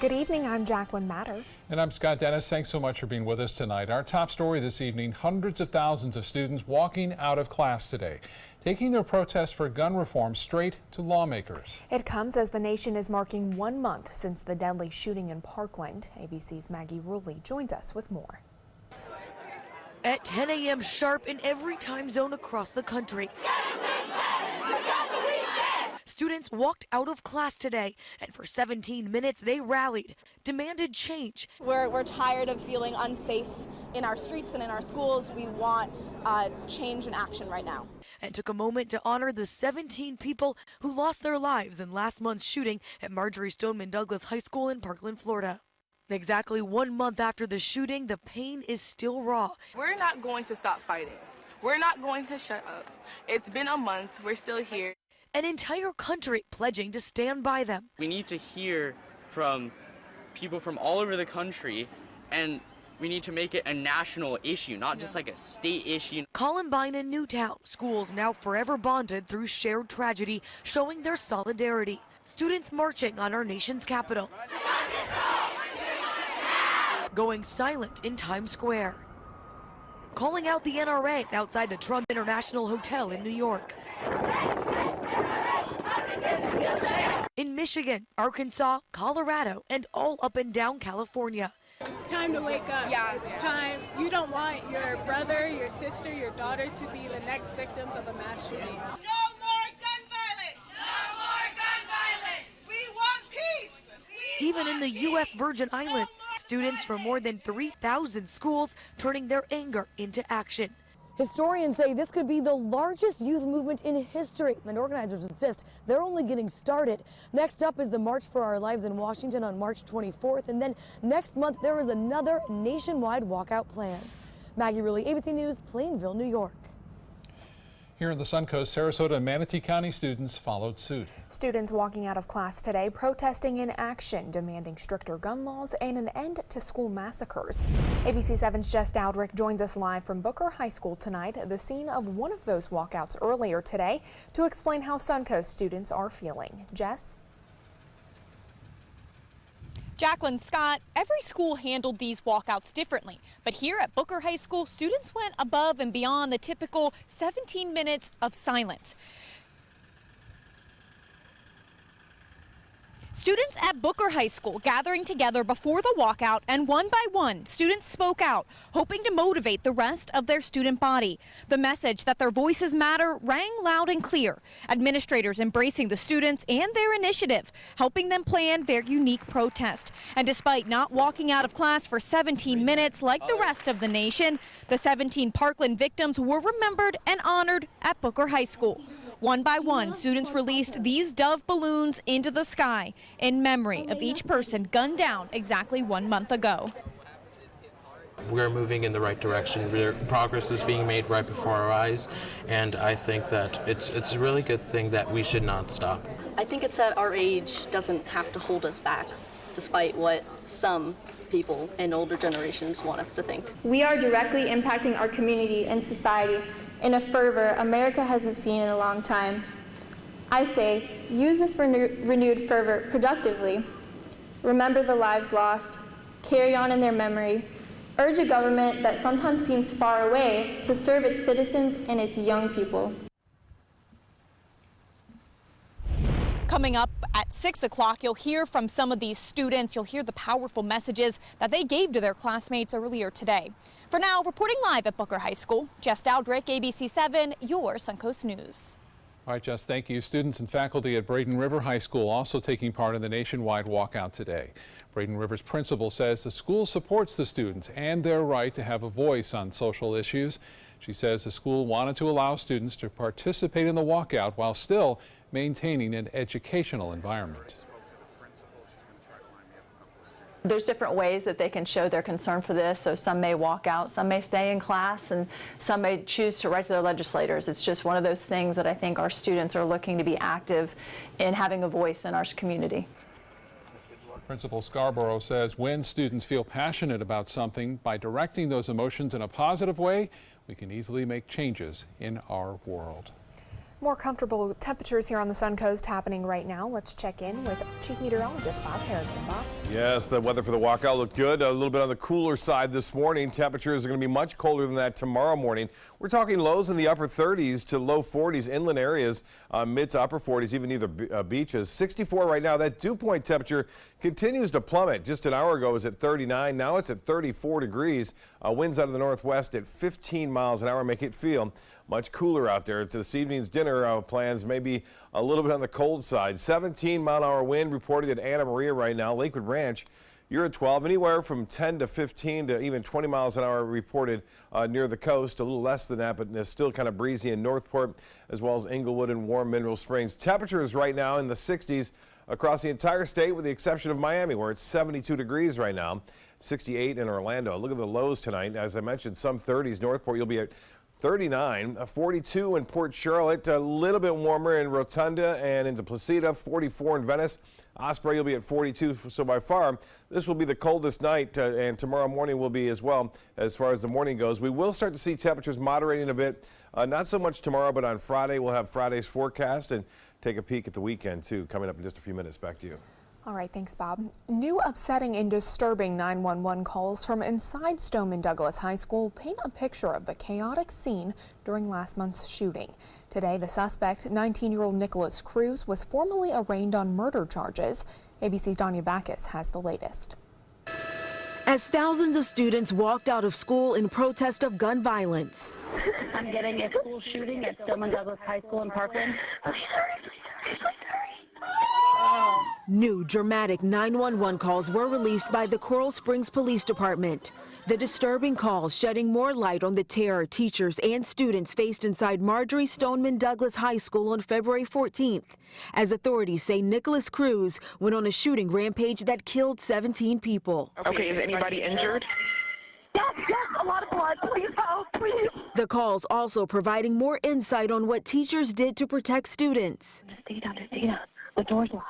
Good evening, I'm Jacqueline Matter. And I'm Scott Dennis. Thanks so much for being with us tonight. Our top story this evening, hundreds of thousands of students walking out of class today, taking their protest for gun reform straight to lawmakers. It comes as the nation is marking 1 month since the deadly shooting in Parkland. ABC's Maggie Rulli joins us with more. At 10 a.m. sharp in every time zone across the country, students walked out of class today, and for 17 minutes they rallied, demanded change. We're tired of feeling unsafe in our streets and in our schools. We want change and action right now. And took a moment to honor the 17 people who lost their lives in last month's shooting at Marjory Stoneman Douglas High School in Parkland, Florida. Exactly 1 month after the shooting, the pain is still raw. We're not going to stop fighting. We're not going to shut up. It's been a month. We're still here. An entire country pledging to stand by them. We need to hear from people from all over the country, and we need to make it a national issue, not just like a state issue. Columbine and Newtown, schools now forever bonded through shared tragedy, showing their solidarity. Students marching on our nation's capital, going silent in Times Square, calling out the NRA outside the Trump International Hotel in New York. In Michigan, Arkansas, Colorado, and all up and down California. It's time to wake up. Yeah, it's time. You don't want your brother, your sister, your daughter to be the next victims of a mass shooting. No more gun violence! No more gun violence! We want peace! Even in the U.S. Virgin Islands, students from more than 3,000 schools turning their anger into action. Historians say this could be the largest youth movement in history, and organizers insist they're only getting started. Next up is the March for Our Lives in Washington on March 24th, and then next month there is another nationwide walkout planned. Maggie Rulli, ABC News, Plainville, New York. Here in the Suncoast, Sarasota and Manatee County students followed suit. Students walking out of class today protesting in action, demanding stricter gun laws and an end to school massacres. ABC 7's Jess Dowdrick joins us live from Booker High School tonight, the scene of one of those walkouts earlier today, to explain how Suncoast students are feeling. Jess? Jacqueline, Scott, every school handled these walkouts differently, but here at Booker High School, students went above and beyond the typical 17 minutes of silence. Students at Booker High School gathering together before the walkout, and one by one, students spoke out, hoping to motivate the rest of their student body. The message that their voices matter rang loud and clear. Administrators embracing the students and their initiative, helping them plan their unique protest. And despite not walking out of class for 17 minutes like the rest of the nation, the 17 Parkland victims were remembered and honored at Booker High School. One by one, students released these dove balloons into the sky in memory of each person gunned down exactly 1 month ago. We're moving in the right direction. Progress is being made right before our eyes, and I think that it's a really good thing that we should not stop. I think it's that our age doesn't have to hold us back, despite what some people in older generations want us to think. We are directly impacting our community and society in a fervor America hasn't seen in a long time. I say, use this renewed fervor productively. Remember the lives lost, carry on in their memory, urge a government that sometimes seems far away to serve its citizens and its young people. Coming up at 6 o'clock, you'll hear from some of these students. You'll hear the powerful messages that they gave to their classmates earlier today. For now, reporting live at Booker High School, Jess Dowdrick, ABC 7, your Suncoast News. All right, Jess, thank you. Students and faculty at Braden River High School also taking part in the nationwide walkout today. Braden River's principal says the school supports the students and their right to have a voice on social issues. She says the school wanted to allow students to participate in the walkout while still maintaining an educational environment. There's different ways that they can show their concern for this. So some may walk out, some may stay in class, and some may choose to write to their legislators. It's just one of those things that I think our students are looking to be active in having a voice in our community. Principal Scarborough says when students feel passionate about something, by directing those emotions in a positive way, we can easily make changes in our world. More comfortable temperatures here on the Sun Coast happening right now. Let's check in with Chief Meteorologist Bob Harrigan. Bob? Yes, the weather for the walkout looked good. A little bit on the cooler side this morning. Temperatures are going to be much colder than that tomorrow morning. We're talking lows in the upper 30s to low 40s, inland areas, mid to upper 40s, even near the beaches. 64 right now. That dew point temperature continues to plummet. Just an hour ago it was at 39. Now it's at 34 degrees. Winds out of the northwest at 15 miles an hour make it feel much cooler out there. To this evening's dinner plans maybe a little bit on the cold side. 17-mile-an-hour wind reported at Anna Maria right now. Lakewood Ranch, you're at 12. Anywhere from 10 to 15 to even 20 miles an hour reported near the coast. A little less than that, but it's still kind of breezy in Northport as well as Englewood and warm Mineral Springs. Temperatures right now in the 60s across the entire state with the exception of Miami, where it's 72 degrees right now. 68 in Orlando. Look at the lows tonight. As I mentioned, some 30s. Northport, you'll be at 39, 42 in Port Charlotte, a little bit warmer in Rotunda and into Placida, 44 in Venice. Osprey, you'll be at 42, so by far, this will be the coldest night, and tomorrow morning will be as well as far as the morning goes. We will start to see temperatures moderating a bit, not so much tomorrow, but on Friday we'll have Friday's forecast and take a peek at the weekend, too, coming up in just a few minutes. Back to you. All right, thanks, Bob. New upsetting and disturbing 911 calls from inside Stoneman Douglas High School paint a picture of the chaotic scene during last month's shooting. Today, the suspect, 19-year-old Nicholas Cruz, was formally arraigned on murder charges. ABC's Danya Backus has the latest. As thousands of students walked out of school in protest of gun violence. I'm getting a school shooting at Stoneman Douglas High School in Parkland. New dramatic 911 calls were released by the Coral Springs Police Department. The disturbing calls shedding more light on the terror teachers and students faced inside Marjory Stoneman Douglas High School on February 14th, as authorities say Nicholas Cruz went on a shooting rampage that killed 17 people. Okay, is anybody injured? Yes, a lot of blood. Please help, please. The calls also providing more insight on what teachers did to protect students. Just stay down. The door's locked.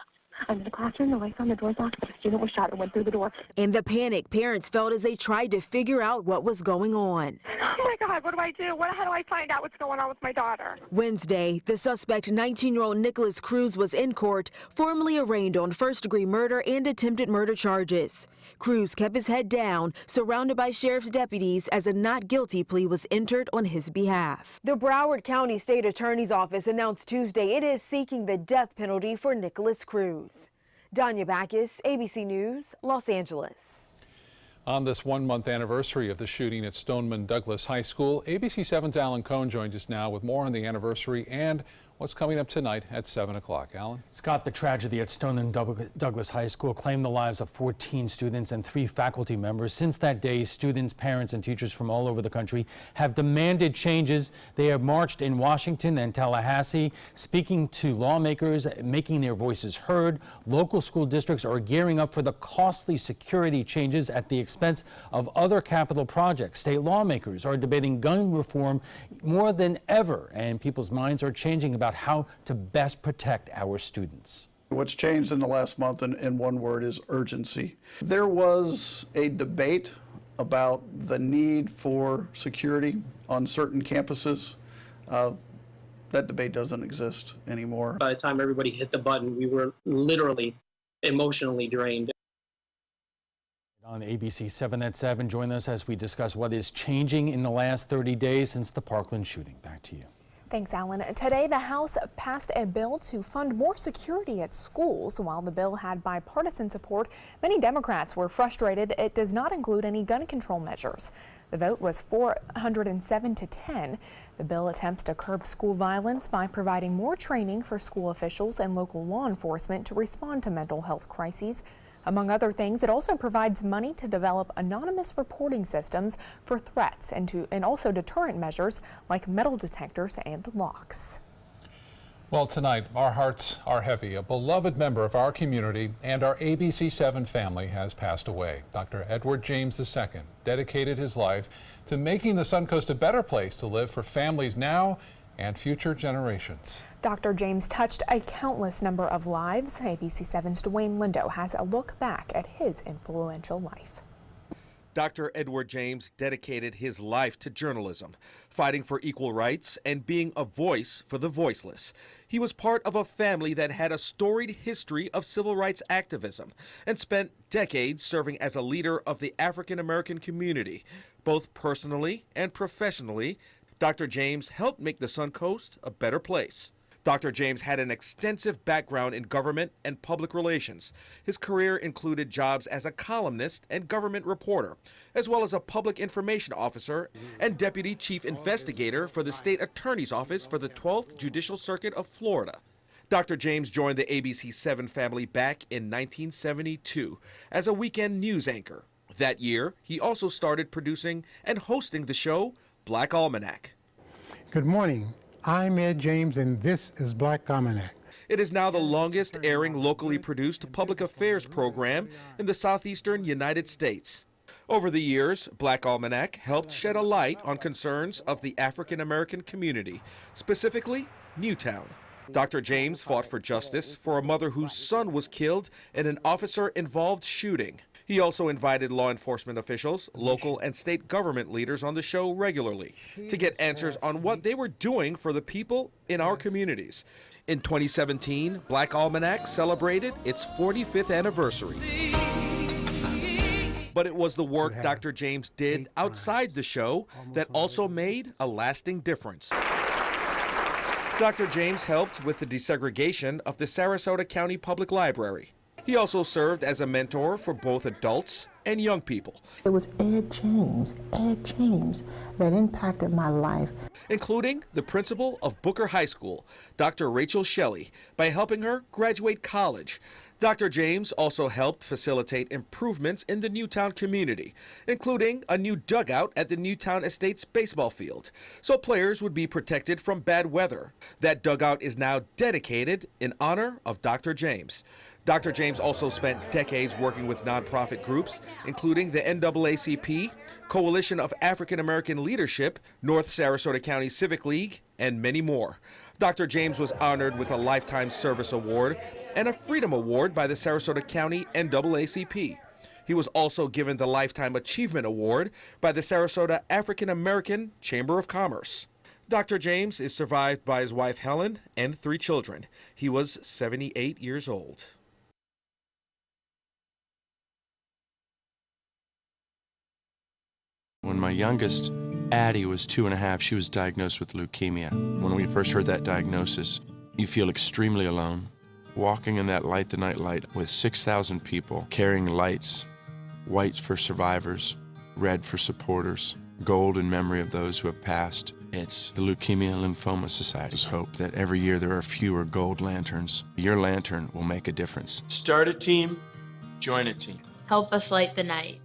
I'm in the classroom, the lights on, the door's locked, but a student was shot and went through the door. And the panic parents felt as they tried to figure out what was going on. Oh my God, what do I do? How do I find out what's going on with my daughter? Wednesday, the suspect, 19-year-old Nicholas Cruz, was in court, formally arraigned on first-degree murder and attempted murder charges. Cruz kept his head down, surrounded by sheriff's deputies, as a not guilty plea was entered on his behalf. The Broward County State Attorney's Office announced Tuesday it is seeking the death penalty for Nicholas Cruz. Danya Backus, ABC News, Los Angeles. On this one-month anniversary of the shooting at Stoneman Douglas High School, ABC 7's Alan Cohn joins us now with more on the anniversary and what's coming up tonight at 7 o'clock. Alan? Scott, the tragedy at Stoneman Douglas High School claimed the lives of 14 students and 3 faculty members. Since that day, students, parents, and teachers from all over the country have demanded changes. They have marched in Washington and Tallahassee, speaking to lawmakers, making their voices heard. Local school districts are gearing up for the costly security changes at the expense of other capital projects. State lawmakers are debating gun reform more than ever, and people's minds are changing about how to best protect our students. What's changed in the last month, in one word, is urgency. There was a debate about the need for security on certain campuses. That debate doesn't exist anymore. By the time everybody hit the button, we were literally emotionally drained. On ABC 7 at 7, join us as we discuss what is changing in the last 30 days since the Parkland shooting. Back to you. Thanks, Alan. Today, the House passed a bill to fund more security at schools. While the bill had bipartisan support, many Democrats were frustrated it does not include any gun control measures. The vote was 407 to 10. The bill attempts to curb school violence by providing more training for school officials and local law enforcement to respond to mental health crises. Among other things, it also provides money to develop anonymous reporting systems for threats and also deterrent measures like metal detectors and locks. Well, tonight, our hearts are heavy. A beloved member of our community and our ABC 7 family has passed away. Dr. Edward James II dedicated his life to making the Suncoast a better place to live for families now and future generations. Dr. James touched a countless number of lives. ABC 7's Dwayne Lindo has a look back at his influential life. Dr. Edward James dedicated his life to journalism, fighting for equal rights and being a voice for the voiceless. He was part of a family that had a storied history of civil rights activism and spent decades serving as a leader of the African American community. Both personally and professionally, Dr. James helped make the Suncoast a better place. Dr. James had an extensive background in government and public relations. His career included jobs as a columnist and government reporter, as well as a public information officer and deputy chief investigator for the state attorney's office for the 12th Judicial Circuit of Florida. Dr. James joined the ABC7 family back in 1972 as a weekend news anchor. That year, he also started producing and hosting the show Black Almanac. Good morning. I'm Ed James, and this is Black Almanac. It is now the longest airing locally produced public affairs program in the southeastern United States. Over the years, Black Almanac helped shed a light on concerns of the African American community, specifically Newtown. Dr. James fought for justice for a mother whose son was killed in an officer-involved shooting. He also invited law enforcement officials, local and state government leaders on the show regularly to get answers on what they were doing for the people in our communities. In 2017, Black Almanac celebrated its 45th anniversary. But it was the work Dr. James did outside the show that also made a lasting difference. Dr. James helped with the desegregation of the Sarasota County Public Library. He also served as a mentor for both adults and young people. It was Ed James that impacted my life. Including the principal of Booker High School, Dr. Rachel Shelley, by helping her graduate college. Dr. James also helped facilitate improvements in the Newtown community, including a new dugout at the Newtown Estates baseball field, so players would be protected from bad weather. That dugout is now dedicated in honor of Dr. James. Dr. James also spent decades working with nonprofit groups, including the NAACP, Coalition of African American Leadership, North Sarasota County Civic League, and many more. Dr. James was honored with a Lifetime Service Award and a Freedom Award by the Sarasota County NAACP. He was also given the Lifetime Achievement Award by the Sarasota African American Chamber of Commerce. Dr. James is survived by his wife Helen and 3 children. He was 78 years old. When my youngest, Addie, was 2.5, she was diagnosed with leukemia. When we first heard that diagnosis, you feel extremely alone. Walking in that Light the Night light with 6,000 people carrying lights, white for survivors, red for supporters, gold in memory of those who have passed. It's the Leukemia Lymphoma Society's hope that every year there are fewer gold lanterns. Your lantern will make a difference. Start a team, join a team. Help us light the night.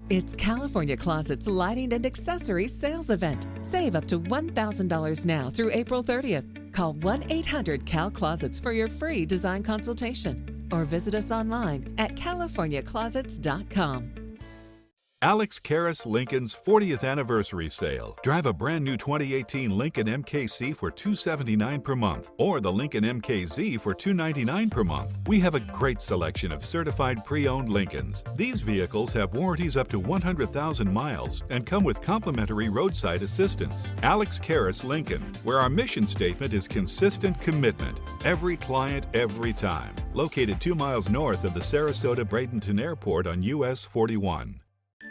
It's California Closet's Lighting and Accessories Sales Event. Save up to $1,000 now through April 30th. Call 1-800-CAL-CLOSETS for your free design consultation or visit us online at californiaclosets.com. Alex Karras Lincoln's 40th anniversary sale. Drive a brand new 2018 Lincoln MKC for $279 per month or the Lincoln MKZ for $299 per month. We have a great selection of certified pre-owned Lincolns. These vehicles have warranties up to 100,000 miles and come with complimentary roadside assistance. Alex Karras Lincoln, where our mission statement is consistent commitment. Every client, every time. Located 2 miles north of the Sarasota-Bradenton Airport on US 41.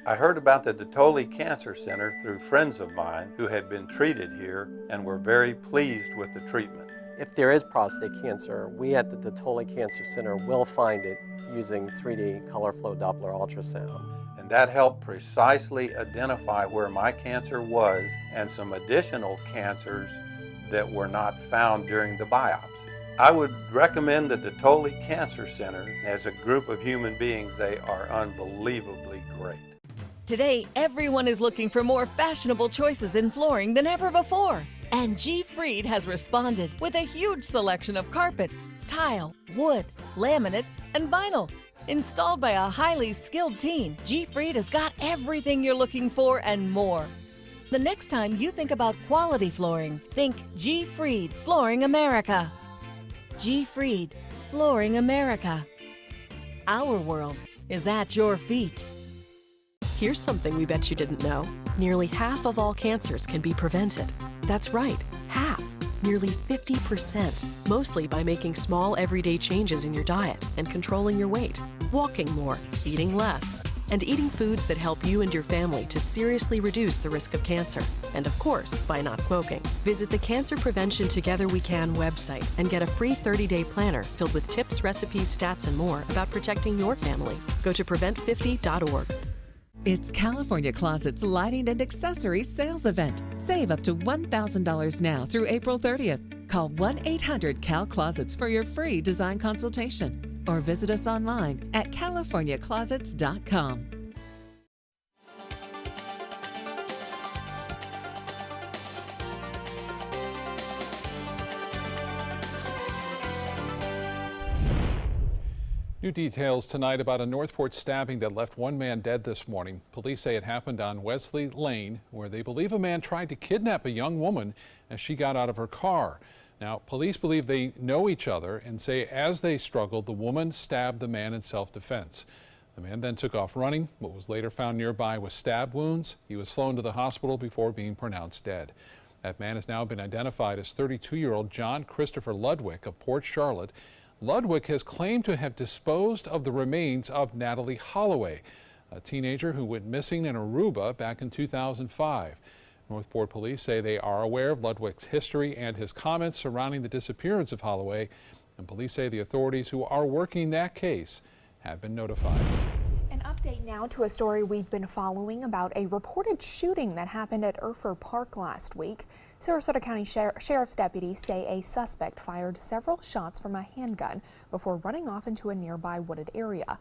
I heard about the Dotole Cancer Center through friends of mine who had been treated here and were very pleased with the treatment. If there is prostate cancer, we at the Dotole Cancer Center will find it using 3D color flow Doppler ultrasound. And that helped precisely identify where my cancer was and some additional cancers that were not found during the biopsy. I would recommend the Dotole Cancer Center. As a group of human beings, they are unbelievably great. Today, everyone is looking for more fashionable choices in flooring than ever before. And G. Fried has responded with a huge selection of carpets, tile, wood, laminate, and vinyl. Installed by a highly skilled team, G. Fried has got everything you're looking for and more. The next time you think about quality flooring, think G. Fried Flooring America. G. Fried Flooring America. Our world, is at your feet. Here's something we bet you didn't know. Nearly half of all cancers can be prevented. That's right, half. Nearly 50%, mostly by making small everyday changes in your diet and controlling your weight, walking more, eating less, and eating foods that help you and your family to seriously reduce the risk of cancer. And of course, by not smoking. Visit the Cancer Prevention Together We Can website and get a free 30-day planner filled with tips, recipes, stats, and more about protecting your family. Go to prevent50.org. It's California Closet's Lighting and Accessories Sales Event. Save up to $1,000 now through April 30th. Call 1-800-CAL-CLOSETS for your free design consultation or visit us online at californiaclosets.com. New details tonight about a Northport stabbing that left one man dead this morning. Police say it happened on Wesley Lane, where they believe a man tried to kidnap a young woman as she got out of her car. Now, police believe they know each other and say as they struggled, the woman stabbed the man in self-defense. The man then took off running, but was later found nearby with stab wounds. He was flown to the hospital before being pronounced dead. That man has now been identified as 32-year-old John Christopher Ludwig of Port Charlotte. Ludwig has claimed to have disposed of the remains of Natalie Holloway, a teenager who went missing in Aruba back in 2005. Northport police say they are aware of Ludwig's history and his comments surrounding the disappearance of Holloway, and police say the authorities who are working that case have been notified. An update now to a story we've been following about a reported shooting that happened at Urfer Park last week. Sarasota County Sheriff's deputies say a suspect fired several shots from a handgun before running off into a nearby wooded area.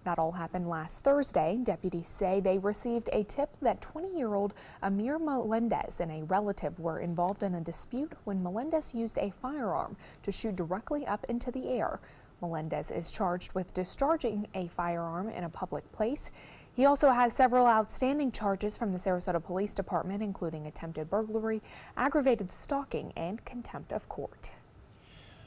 That all happened last Thursday. Deputies say they received a tip that 20-year-old Amir Melendez and a relative were involved in a dispute when Melendez used a firearm to shoot directly up into the air. Melendez is charged with discharging a firearm in a public place. He also has several outstanding charges from the Sarasota Police Department, including attempted burglary, aggravated stalking, and contempt of court.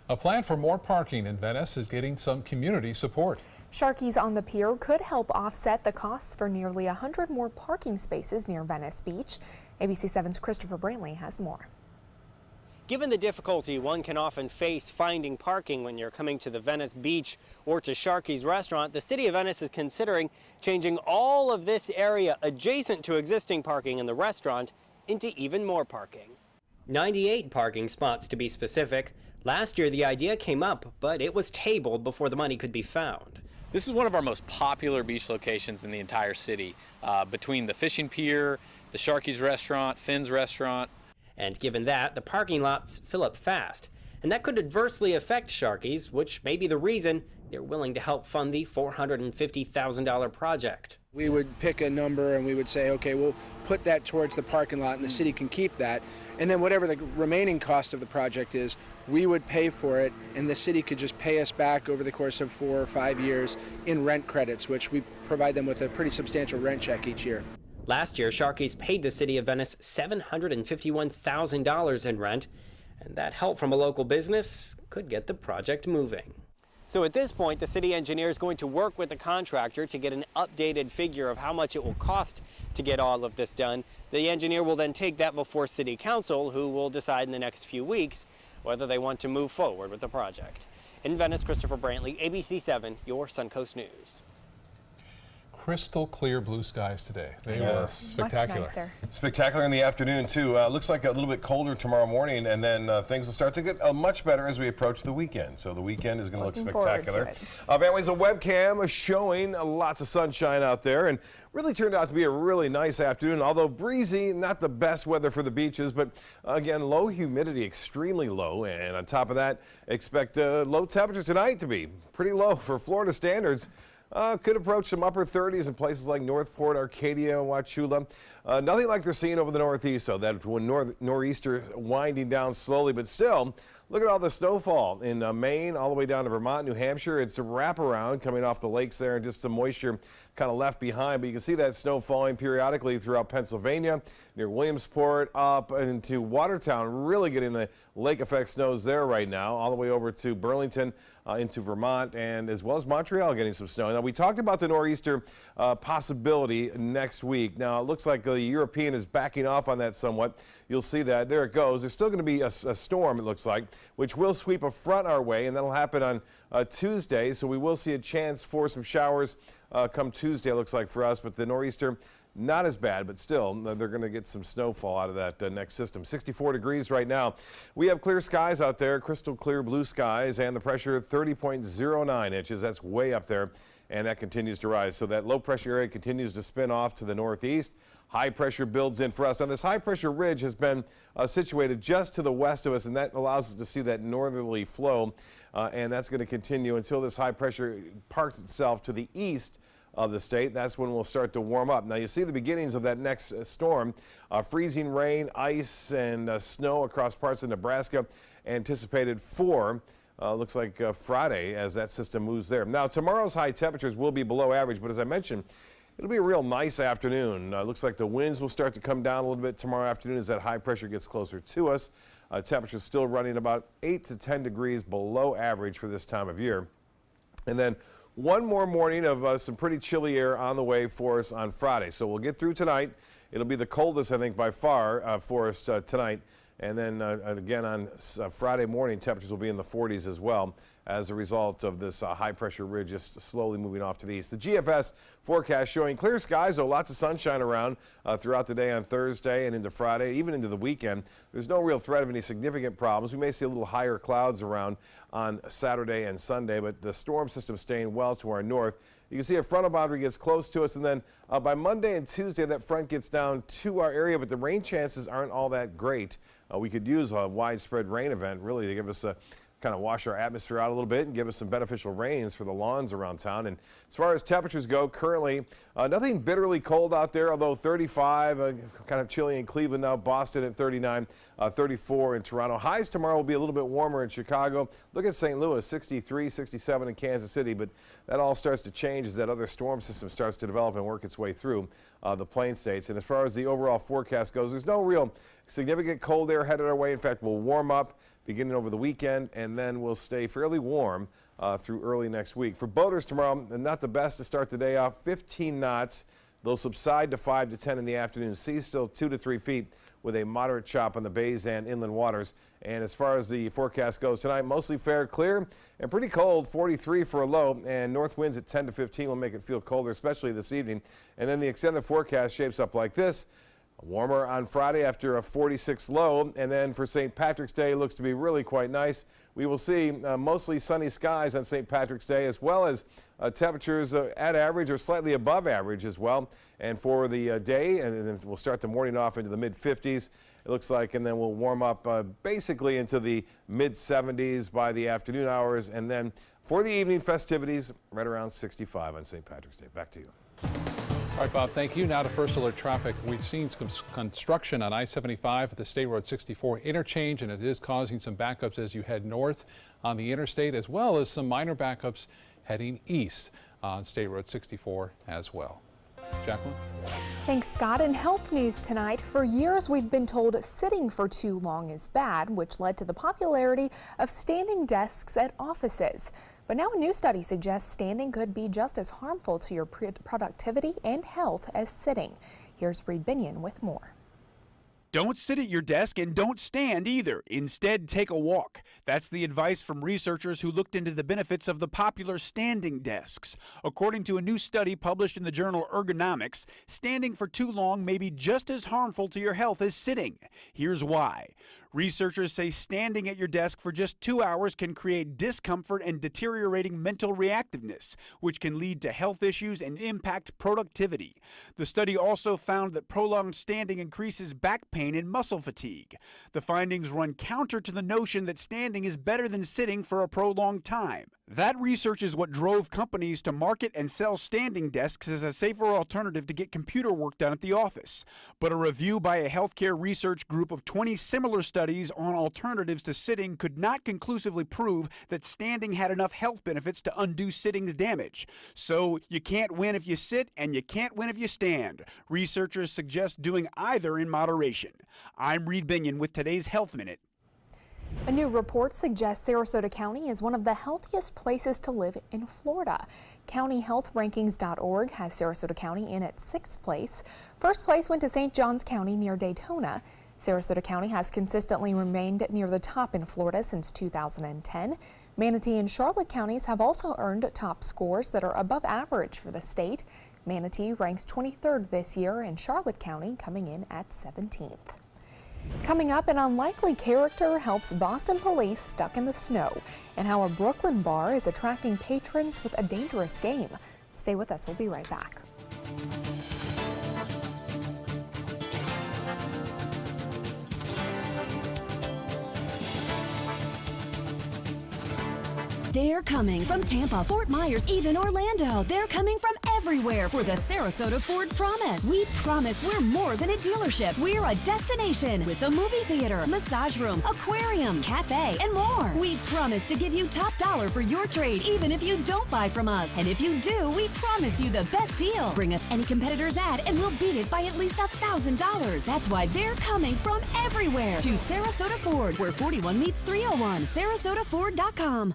A plan for more parking in Venice is getting some community support. Sharky's on the Pier could help offset the costs for nearly 100 more parking spaces near Venice Beach. ABC 7's Christopher Brantley has more. Given the difficulty one can often face finding parking when you're coming to the Venice Beach or to Sharky's restaurant, the City of Venice is considering changing all of this area adjacent to existing parking in the restaurant into even more parking. 98 parking spots to be specific. Last year the idea came up, but it was tabled before the money could be found. This is one of our most popular beach locations in the entire city, between the fishing pier, the Sharky's restaurant, Finn's restaurant. And given that, the parking lots fill up fast. And that could adversely affect Sharky's, which may be the reason they're willing to help fund the $450,000 project. We would pick a number and we would say, okay, we'll put that towards the parking lot and the city can keep that. And then whatever the remaining cost of the project is, we would pay for it and the city could just pay us back over the course of 4 or 5 years in rent credits, which we provide them with a pretty substantial rent check each year. Last year, Sharky's paid the City of Venice $751,000 in rent, and that help from a local business could get the project moving. So at this point, the city engineer is going to work with the contractor to get an updated figure of how much it will cost to get all of this done. The engineer will then take that before City Council, who will decide in the next few weeks whether they want to move forward with the project. In Venice, Christopher Brantley, ABC 7, your Suncoast News. Crystal clear blue skies today. They were spectacular. Much nicer. Spectacular in the afternoon, too. Looks like a little bit colder tomorrow morning, and then things will start to get much better as we approach the weekend. So the weekend is going to look spectacular. Van Way's a webcam showing lots of sunshine out there, and really turned out to be a really nice afternoon, although breezy, not the best weather for the beaches, but again, low humidity, extremely low, and on top of that, expect low temperatures tonight to be pretty low for Florida standards. Could approach some upper 30s in places like Northport, Arcadia, and Wauchula. Nothing like they're seeing over the northeast, though. That when nor'easter winding down slowly, but still Look at all the snowfall in Maine, all the way down to Vermont, New Hampshire. It's a wraparound coming off the lakes there and just some moisture kind of left behind. But you can see that snow falling periodically throughout Pennsylvania, near Williamsport, up into Watertown. Really getting the lake effect snows there right now, all the way over to Burlington, into Vermont, and as well as Montreal getting some snow. Now, we talked about the nor'easter possibility next week. Now, it looks like the European is backing off on that somewhat. You'll see that. There it goes. There's still going to be a storm, it looks like, which will sweep a front our way, and that'll happen on Tuesday. So we will see a chance for some showers come Tuesday, it looks like, for us. But the nor'easter, not as bad, but still, they're going to get some snowfall out of that next system. 64 degrees right now. We have clear skies out there, crystal clear blue skies, and the pressure 30.09 inches. That's way up there, and that continues to rise. So that low pressure area continues to spin off to the northeast. High pressure builds in for us. Now, this high pressure ridge has been situated just to the west of us, and that allows us to see that northerly flow, and that's going to continue until this high pressure parks itself to the east of the state. That's when we'll start to warm up. Now, you see the beginnings of that next storm. Freezing rain, ice, and snow across parts of Nebraska anticipated for looks like Friday as that system moves there. Now, tomorrow's high temperatures will be below average, but as I mentioned, it'll be a real nice afternoon. Looks like the winds will start to come down a little bit tomorrow afternoon as that high pressure gets closer to us. Temperatures still running about 8 to 10 degrees below average for this time of year. And then one more morning of some pretty chilly air on the way for us on Friday. So we'll get through tonight. It'll be the coldest, I think, by far for us tonight. And then again on Friday morning, temperatures will be in the 40s as well as a result of this high pressure ridge just slowly moving off to the east. The GFS forecast showing clear skies, though lots of sunshine around throughout the day on Thursday and into Friday, even into the weekend. There's no real threat of any significant problems. We may see a little higher clouds around on Saturday and Sunday, but the storm system staying well to our north. You can see a frontal boundary gets close to us, and then by Monday and Tuesday, that front gets down to our area, but the rain chances aren't all that great. We could use a widespread rain event, really, to give us a kind of wash our atmosphere out a little bit and give us some beneficial rains for the lawns around town. And as far as temperatures go, currently nothing bitterly cold out there, although 35, kind of chilly in Cleveland now, Boston at 39, 34 in Toronto. Highs tomorrow will be a little bit warmer in Chicago. Look at St. Louis, 63, 67 in Kansas City, but that all starts to change as that other storm system starts to develop and work its way through the plain states. And as far as the overall forecast goes, there's no real significant cold air headed our way. In fact, we'll warm up beginning over the weekend, and then we'll stay fairly warm through early next week. For boaters tomorrow, not the best to start the day off. 15 knots. They'll subside to 5 to 10 in the afternoon. Seas still 2 to 3 feet with a moderate chop on the bays and inland waters. And as far as the forecast goes tonight, mostly fair, clear, and pretty cold, 43 for a low, and north winds at 10 to 15 will make it feel colder, especially this evening. And then the extended forecast shapes up like this. Warmer on Friday after a 46 low, and then for St. Patrick's Day, it looks to be really quite nice. We will see mostly sunny skies on St. Patrick's Day, as well as temperatures at average or slightly above average as well. And for the day, and then we'll start the morning off into the mid-50s, it looks like, and then we'll warm up basically into the mid-70s by the afternoon hours, and then for the evening festivities, right around 65 on St. Patrick's Day. Back to you. All right, Bob, thank you. Now to First Alert Traffic. We've seen some construction on I-75 at the State Road 64 interchange, and it is causing some backups as you head north on the interstate, as well as some minor backups heading east on State Road 64 as well. Jacqueline? Thanks, Scott. In health news tonight, for years we've been told sitting for too long is bad, which led to the popularity of standing desks at offices. But now a new study suggests standing could be just as harmful to your productivity and health as sitting. Here's Reed Binion with more. Don't sit at your desk and don't stand either. Instead, take a walk. That's the advice from researchers who looked into the benefits of the popular standing desks. According to a new study published in the journal Ergonomics, standing for too long may be just as harmful to your health as sitting. Here's why. Researchers say standing at your desk for just 2 hours can create discomfort and deteriorating mental reactiveness, which can lead to health issues and impact productivity. The study also found that prolonged standing increases back pain and muscle fatigue. The findings run counter to the notion that standing is better than sitting for a prolonged time. That research is what drove companies to market and sell standing desks as a safer alternative to get computer work done at the office. But a review by a healthcare research group of 20 similar studies studies on alternatives to sitting could not conclusively prove that standing had enough health benefits to undo sitting's damage. So you can't win if you sit and you can't win if you stand. Researchers suggest doing either in moderation. I'm Reed Binion with today's Health Minute. A new report suggests Sarasota County is one of the healthiest places to live in Florida. CountyHealthRankings.org has Sarasota County in its 6th place. First place went to St. Johns County near Daytona. Sarasota County has consistently remained near the top in Florida since 2010. Manatee and Charlotte counties have also earned top scores that are above average for the state. Manatee ranks 23rd this year and Charlotte County coming in at 17th. Coming up, an unlikely character helps Boston police stuck in the snow, and how a Brooklyn bar is attracting patrons with a dangerous game. Stay with us, we'll be right back. They're coming from Tampa, Fort Myers, even Orlando. They're coming from everywhere for the Sarasota Ford Promise. We promise we're more than a dealership. We're a destination with a movie theater, massage room, aquarium, cafe, and more. We promise to give you top dollar for your trade, even if you don't buy from us. And if you do, we promise you the best deal. Bring us any competitor's ad and we'll beat it by at least $1,000. That's why they're coming from everywhere to Sarasota Ford, where 41 meets 301. SarasotaFord.com.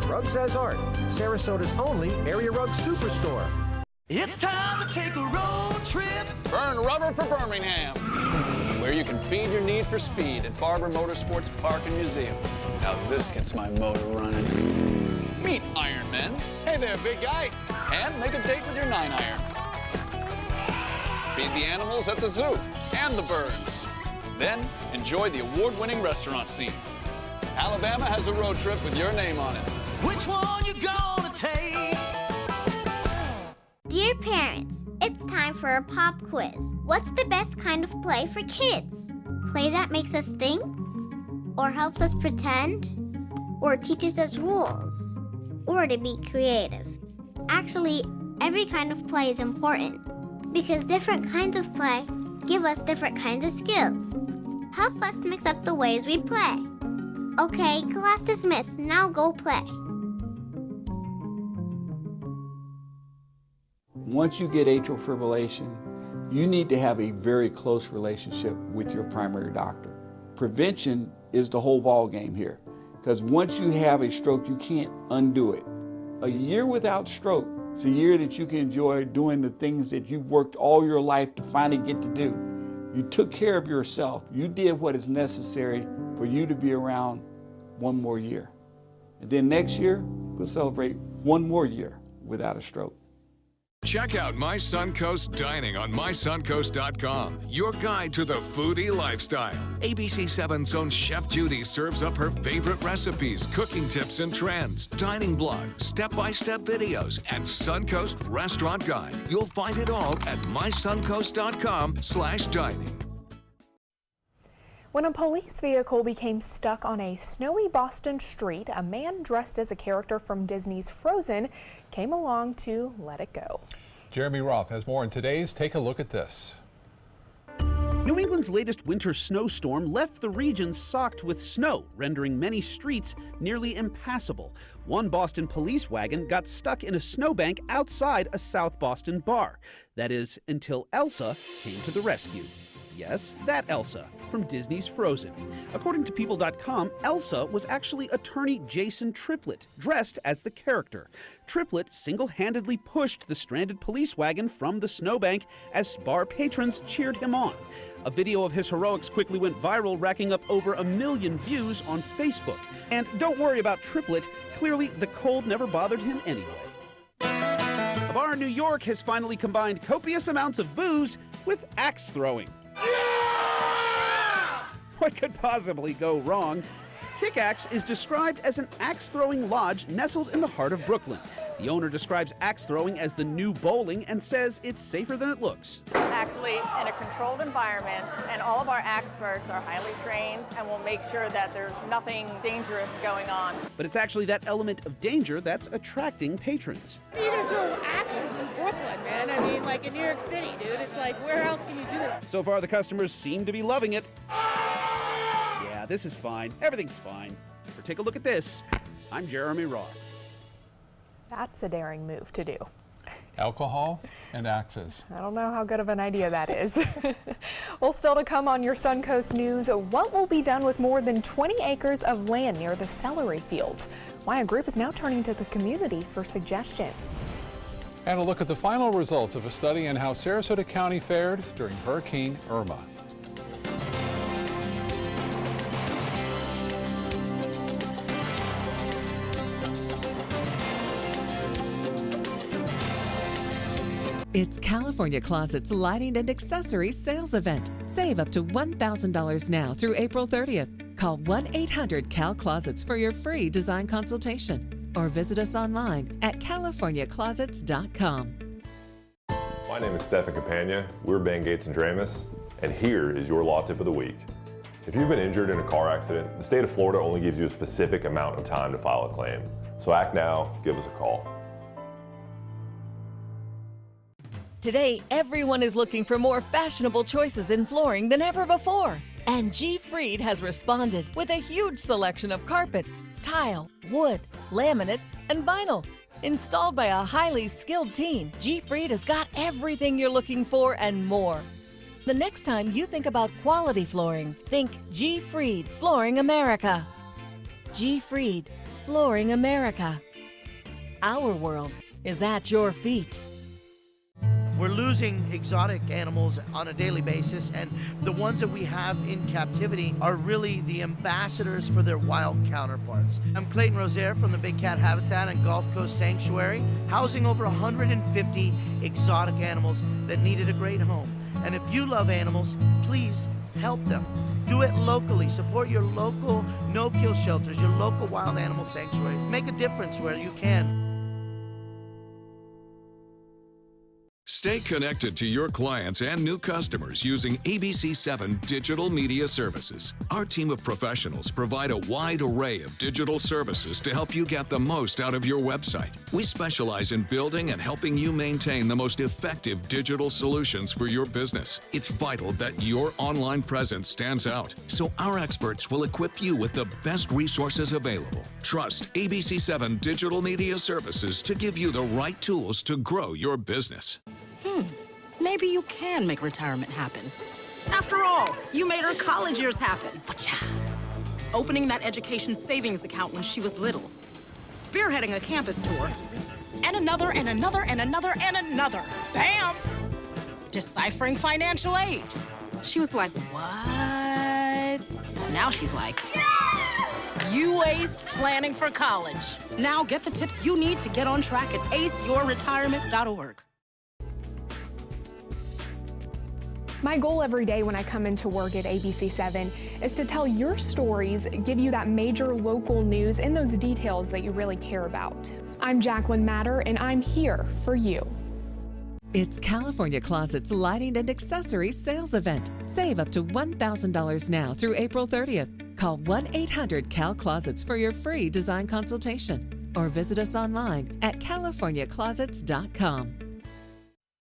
Rugs As Art, Sarasota's only area rug superstore. It's time to take a road trip. Burn rubber for Birmingham, where you can feed your need for speed at Barber Motorsports Park and Museum. Now this gets my motor running. Meet Iron Men. Hey there, big guy. And make a date with your 9-iron. Feed the animals at the zoo and the birds. Then enjoy the award-winning restaurant scene. Alabama has a road trip with your name on it. Which one you gonna take? Dear parents, it's time for a pop quiz. What's the best kind of play for kids? Play that makes us think? Or helps us pretend? Or teaches us rules? Or to be creative? Actually, every kind of play is important because different kinds of play give us different kinds of skills. Help us mix up the ways we play. Okay, class dismissed. Now go play. Once you get atrial fibrillation, you need to have a very close relationship with your primary doctor. Prevention is the whole ball game here, because once you have a stroke, you can't undo it. A year without stroke, it's a year that you can enjoy doing the things that you've worked all your life to finally get to do. You took care of yourself. You did what is necessary for you to be around one more year. And then next year, we'll celebrate one more year without a stroke. Check out My Suncoast Dining on mysuncoast.com, your guide to the foodie lifestyle. ABC7's own Chef Judy serves up her favorite recipes, cooking tips and trends, dining blogs, step-by-step videos, and Suncoast Restaurant Guide. You'll find it all at mysuncoast.com/dining. When a police vehicle became stuck on a snowy Boston street, a man dressed as a character from Disney's Frozen came along to let it go. Jeremy Roth has more in today's Take a Look at This. New England's latest winter snowstorm left the region socked with snow, rendering many streets nearly impassable. One Boston police wagon got stuck in a snowbank outside a South Boston bar. That is, until Elsa came to the rescue. Yes, that Elsa from Disney's Frozen. According to People.com, Elsa was actually attorney Jason Triplett, dressed as the character. Triplett single-handedly pushed the stranded police wagon from the snowbank as bar patrons cheered him on. A video of his heroics quickly went viral, racking up over 1 million views on Facebook. And don't worry about Triplett, clearly the cold never bothered him anyway. A bar in New York has finally combined copious amounts of booze with axe throwing. What could possibly go wrong? Kickaxe is described as an axe-throwing lodge nestled in the heart of Brooklyn. The owner describes axe throwing as the new bowling and says it's safer than it looks. Actually in a controlled environment, and all of our experts are highly trained and will make sure that there's nothing dangerous going on. But it's actually that element of danger that's attracting patrons. You're gonna throw axes in Brooklyn, man. I mean, like in New York City, dude. It's like, where else can you do this? So far, the customers seem to be loving it. Yeah, this is fine. Everything's fine. Or take a look at this. I'm Jeremy Roth. That's a daring move to do. Alcohol and axes. I don't know how good of an idea that is. Well, still to come on your Suncoast News, what will be done with more than 20 acres of land near the celery fields? Why a group is now turning to the community for suggestions. And a look at the final results of a study on how Sarasota County fared during Hurricane Irma. It's California Closet's Lighting and Accessories Sales Event. Save up to $1,000 now through April 30th. Call 1-800-CAL-CLOSETS for your free design consultation or visit us online at californiaclosets.com. My name is Stefan Campagna. We're Ben Gates and Dramus, and here is your law tip of the week. If you've been injured in a car accident, the state of Florida only gives you a specific amount of time to file a claim. So act now, give us a call. Today, everyone is looking for more fashionable choices in flooring than ever before. And G. Fried has responded with a huge selection of carpets, tile, wood, laminate, and vinyl. Installed by a highly skilled team, G. Fried has got everything you're looking for and more. The next time you think about quality flooring, think G. Fried Flooring America. G. Fried Flooring America. Our world is at your feet. We're losing exotic animals on a daily basis, and the ones that we have in captivity are really the ambassadors for their wild counterparts. I'm Clayton Rozier from the Big Cat Habitat and Gulf Coast Sanctuary, housing over 150 exotic animals that needed a great home. And if you love animals, please help them. Do it locally. Support your local no-kill shelters, your local wild animal sanctuaries. Make a difference where you can. Stay connected to your clients and new customers using ABC7 Digital Media Services. Our team of professionals provide a wide array of digital services to help you get the most out of your website. We specialize in building and helping you maintain the most effective digital solutions for your business. It's vital that your online presence stands out, so our experts will equip you with the best resources available. Trust ABC7 Digital Media Services to give you the right tools to grow your business. Maybe you can make retirement happen. After all, you made her college years happen. Opening that education savings account when she was little. Spearheading a campus tour. And another, and another, and another, and another. Bam! Deciphering financial aid. She was like, what? And now she's like, you aced planning for college. Now get the tips you need to get on track at aceyourretirement.org. My goal every day when I come into work at ABC7 is to tell your stories, give you that major local news and those details that you really care about. I'm Jacqueline Matter, and I'm here for you. It's California Closet's Lighting and Accessories Sales Event. Save up to $1,000 now through April 30th. Call 1-800-CAL-CLOSETS for your free design consultation or visit us online at californiaclosets.com.